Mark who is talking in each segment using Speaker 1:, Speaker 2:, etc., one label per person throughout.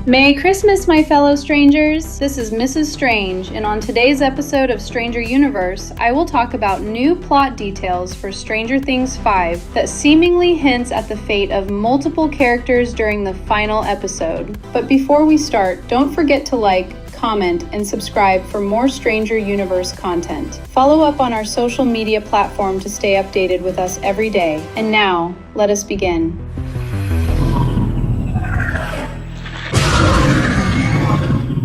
Speaker 1: Merry Christmas, my fellow strangers! This is Mrs. Strange, and on today's episode of Stranger Universe, I will talk about new plot details for Stranger Things 5 that seemingly hints at the fate of multiple characters during the final episode. But before we start, don't forget to like, comment, and subscribe for more Stranger Universe content. Follow up on our social media platform to stay updated with us every day. And now, let us begin.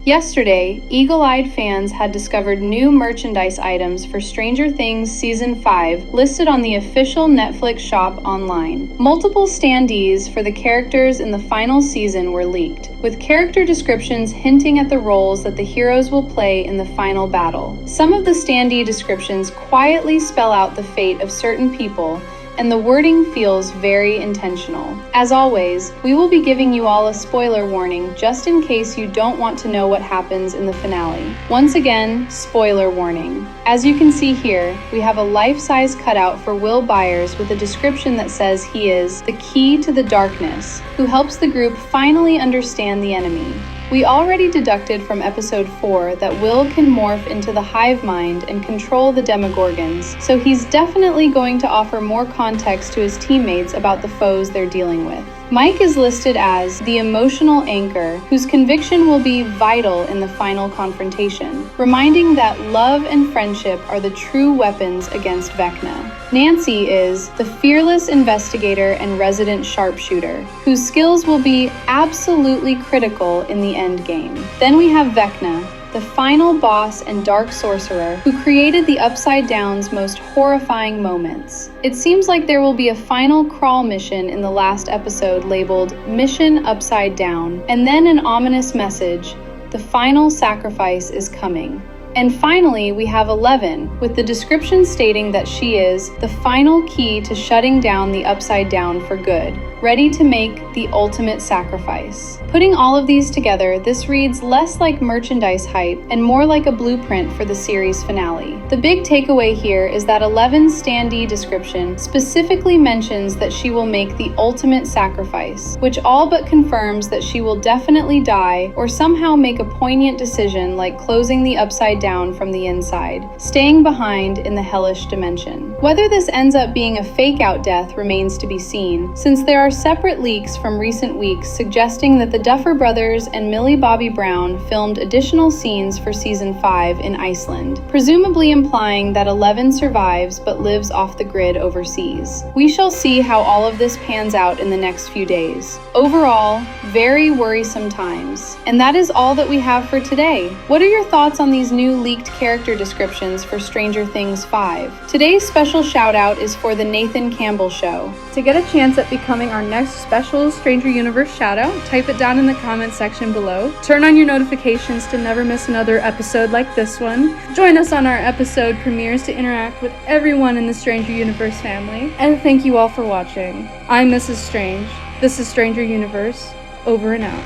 Speaker 1: Yesterday, eagle-eyed fans had discovered new merchandise items for Stranger Things Season 5 listed on the official Netflix shop online. Multiple standees for the characters in the final season were leaked, with character descriptions hinting at the roles that the heroes will play in the final battle. Some of the standee descriptions quietly spell out the fate of certain people, and the wording feels very intentional. As always, we will be giving you all a spoiler warning just in case you don't want to know what happens in the finale. Once again, spoiler warning. As you can see here, we have a life-size cutout for Will Byers with a description that says he is the key to the darkness, who helps the group finally understand the enemy. We already deducted from episode 4 that Will can morph into the hive mind and control the Demogorgons, so he's definitely going to offer more context to his teammates about the foes they're dealing with. Mike is listed as the emotional anchor, whose conviction will be vital in the final confrontation, reminding that love and friendship are the true weapons against Vecna. Nancy is the fearless investigator and resident sharpshooter, whose skills will be absolutely critical in the end game. Then we have Vecna, the final boss and dark sorcerer who created the Upside Down's most horrifying moments. It seems like there will be a final crawl mission in the last episode labeled Mission Upside Down, and then an ominous message: the final sacrifice is coming. And finally, we have 11, with the description stating that she is the final key to shutting down the Upside Down for good, ready to make the ultimate sacrifice. Putting all of these together, this reads less like merchandise hype and more like a blueprint for the series finale. The big takeaway here is that 11's standee description specifically mentions that she will make the ultimate sacrifice, which all but confirms that she will definitely die or somehow make a poignant decision like closing the Upside Down from the inside, staying behind in the hellish dimension. Whether this ends up being a fake-out death remains to be seen, since there are separate leaks from recent weeks suggesting that the Duffer Brothers and Millie Bobby Brown filmed additional scenes for Season 5 in Iceland, presumably implying that 11 survives but lives off the grid overseas. We shall see how all of this pans out in the next few days. Overall, very worrisome times. And that is all that we have for today. What are your thoughts on these new leaked character descriptions for Stranger Things 5? Today's special shout out is for the Nathan Campbell Show. To get a chance at becoming our next special Stranger Universe shout out, type it down in the comment section below. Turn on your notifications to never miss another episode like this one. Join us on our episode premieres to interact with everyone in the Stranger Universe family. And thank you all for watching. I'm Mrs. Strange. This is Stranger Universe. Over and out.